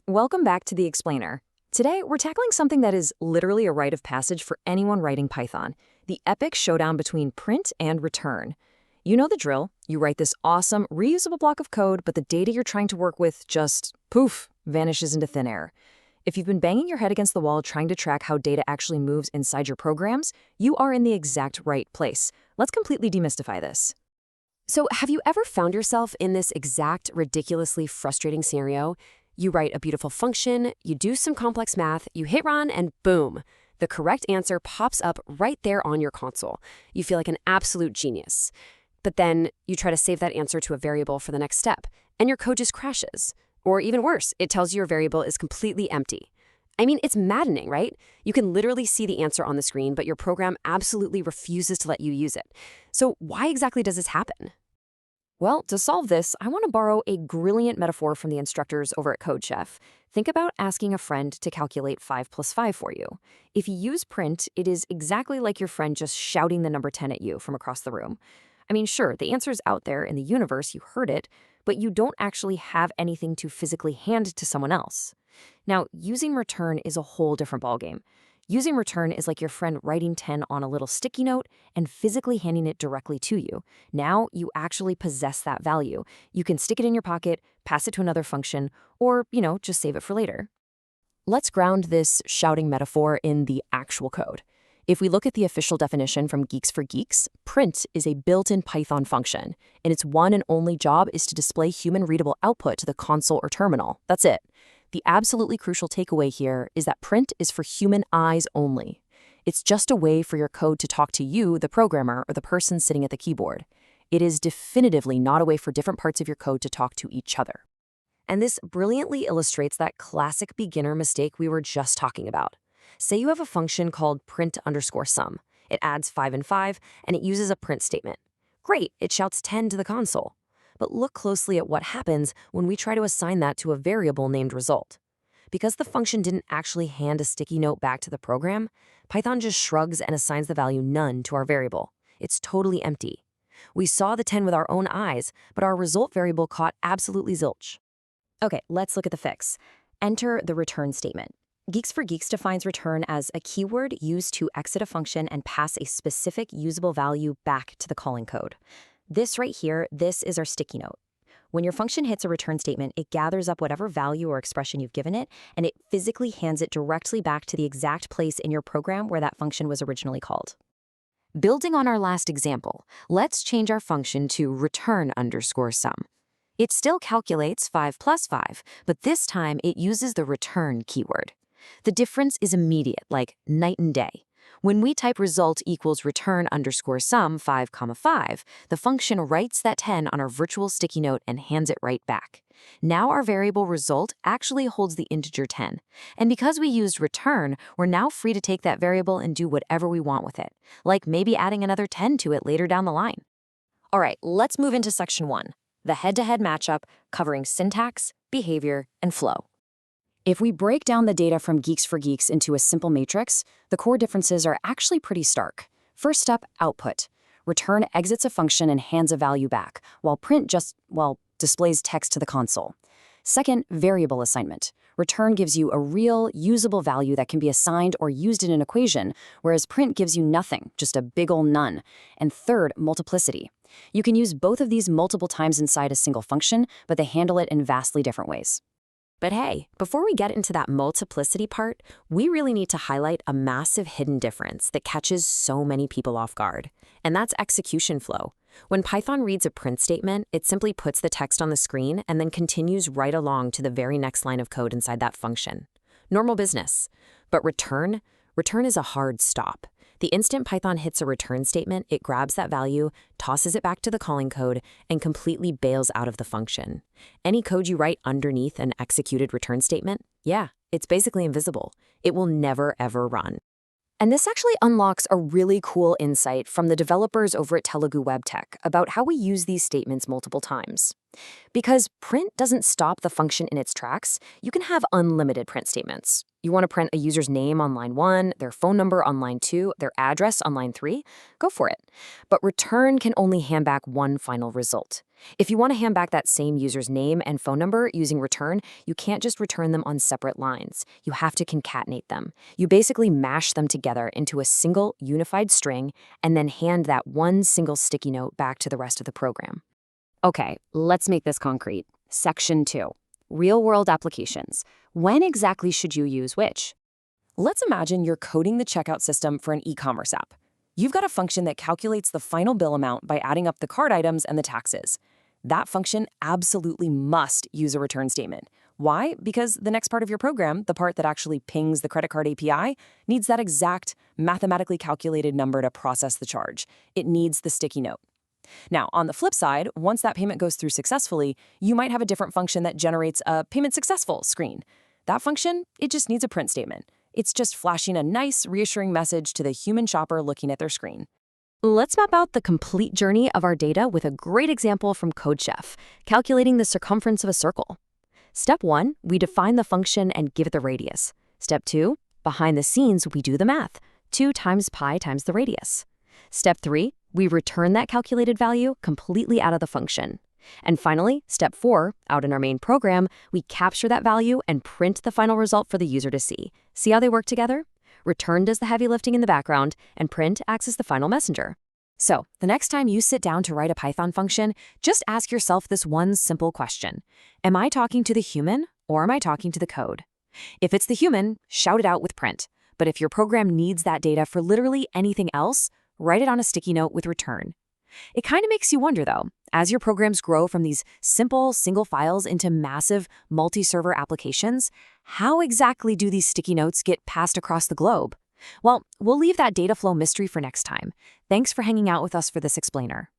Welcome back to The Explainer. Today, we're tackling something that is literally a rite of passage for anyone writing Python, the epic showdown between print and return. You know the drill. You write this awesome, reusable block of code, but the data you're trying to work with just, poof, vanishes into thin air. If you've been banging your head against the wall trying to track how data actually moves inside your programs, you are in the exact right place. Let's completely demystify this. So have you ever found yourself in this exact ridiculously frustrating scenario? You write a beautiful function, you do some complex math, you hit run, and boom, the correct answer pops up right there on your console. You feel like an absolute genius. But then you try to save that answer to a variable for the next step, and your code just crashes. Or even worse, it tells you your variable is completely empty. I mean, it's maddening, right? You can literally see the answer on the screen, but your program absolutely refuses to let you use it. So why exactly does this happen? Well, to solve this, I want to borrow a brilliant metaphor from the instructors over at CodeChef. Think about asking a friend to calculate 5 plus 5 for you. If you use print, it is exactly like your friend just shouting the number 10 at you from across the room. I mean, sure, the answer's out there in the universe, you heard it, but you don't actually have anything to physically hand to someone else. Now, using return is a whole different ballgame. Using return is like your friend writing 10 on a little sticky note and physically handing it directly to you. Now you actually possess that value. You can stick it in your pocket, pass it to another function, or, just save it for later. Let's ground this shouting metaphor in the actual code. If we look at the official definition from Geeks for Geeks, print is a built-in Python function, and its one and only job is to display human-readable output to the console or terminal. That's it. The absolutely crucial takeaway here is that print is for human eyes only. It's just a way for your code to talk to you, the programmer, or the person sitting at the keyboard. It is definitively not a way for different parts of your code to talk to each other. And this brilliantly illustrates that classic beginner mistake we were just talking about. Say you have a function called print_sum. It adds 5 and 5, and it uses a print statement. Great, it shouts 10 to the console. But look closely at what happens when we try to assign that to a variable named result. Because the function didn't actually hand a sticky note back to the program, Python just shrugs and assigns the value none to our variable. It's totally empty. We saw the 10 with our own eyes, but our result variable caught absolutely zilch. Okay, let's look at the fix. Enter the return statement. Geeks for Geeks defines return as a keyword used to exit a function and pass a specific usable value back to the calling code. This right here, this is our sticky note. When your function hits a return statement, it gathers up whatever value or expression you've given it, and it physically hands it directly back to the exact place in your program where that function was originally called. Building on our last example, let's change our function to return_sum. It still calculates 5 plus 5, but this time it uses the return keyword. The difference is immediate, like night and day. When we type result equals return_sum 5, 5, the function writes that 10 on our virtual sticky note and hands it right back. Now our variable result actually holds the integer 10. And because we used return, we're now free to take that variable and do whatever we want with it, like maybe adding another 10 to it later down the line. All right, let's move into section 1, the head-to-head matchup covering syntax, behavior, and flow. If we break down the data from Geeks for Geeks into a simple matrix, the core differences are actually pretty stark. First up, output. Return exits a function and hands a value back, while print just, displays text to the console. Second, variable assignment. Return gives you a real, usable value that can be assigned or used in an equation, whereas print gives you nothing, just a big ol' none. And third, multiplicity. You can use both of these multiple times inside a single function, but they handle it in vastly different ways. But hey, before we get into that multiplicity part, we really need to highlight a massive hidden difference that catches so many people off guard, and that's execution flow. When Python reads a print statement, it simply puts the text on the screen and then continues right along to the very next line of code inside that function. Normal business. But return is a hard stop. The instant Python hits a return statement, it grabs that value, tosses it back to the calling code, and completely bails out of the function. Any code you write underneath an executed return statement, it's basically invisible. It will never, ever run. And this actually unlocks a really cool insight from the developers over at Telugu Web Tech about how we use these statements multiple times. Because print doesn't stop the function in its tracks, you can have unlimited print statements. You want to print a user's name on line 1, their phone number on line 2, their address on line 3? Go for it. But return can only hand back one final result. If you want to hand back that same user's name and phone number using return, you can't just return them on separate lines. You have to concatenate them. You basically mash them together into a single unified string and then hand that one single sticky note back to the rest of the program. Okay, let's make this concrete. Section 2. Real-world applications. When exactly should you use which? Let's imagine you're coding the checkout system for an e-commerce app. You've got a function that calculates the final bill amount by adding up the cart items and the taxes. That function absolutely must use a return statement. Why? Because the next part of your program, the part that actually pings the credit card API, needs that exact mathematically calculated number to process the charge. It needs the sticky note. Now, on the flip side, once that payment goes through successfully, you might have a different function that generates a payment successful screen. That function, it just needs a print statement. It's just flashing a nice, reassuring message to the human shopper looking at their screen. Let's map out the complete journey of our data with a great example from CodeChef, calculating the circumference of a circle. Step 1, we define the function and give it the radius. Step 2, behind the scenes, we do the math. 2 times pi times the radius. Step 3, we return that calculated value completely out of the function. And finally, step 4, out in our main program, we capture that value and print the final result for the user to see. See how they work together? Return does the heavy lifting in the background, and print acts as the final messenger. So, the next time you sit down to write a Python function, just ask yourself this one simple question. Am I talking to the human, or am I talking to the code? If it's the human, shout it out with print. But if your program needs that data for literally anything else, write it on a sticky note with return. It kind of makes you wonder, though, as your programs grow from these simple single files into massive multi-server applications, how exactly do these sticky notes get passed across the globe? Well, we'll leave that data flow mystery for next time. Thanks for hanging out with us for this explainer.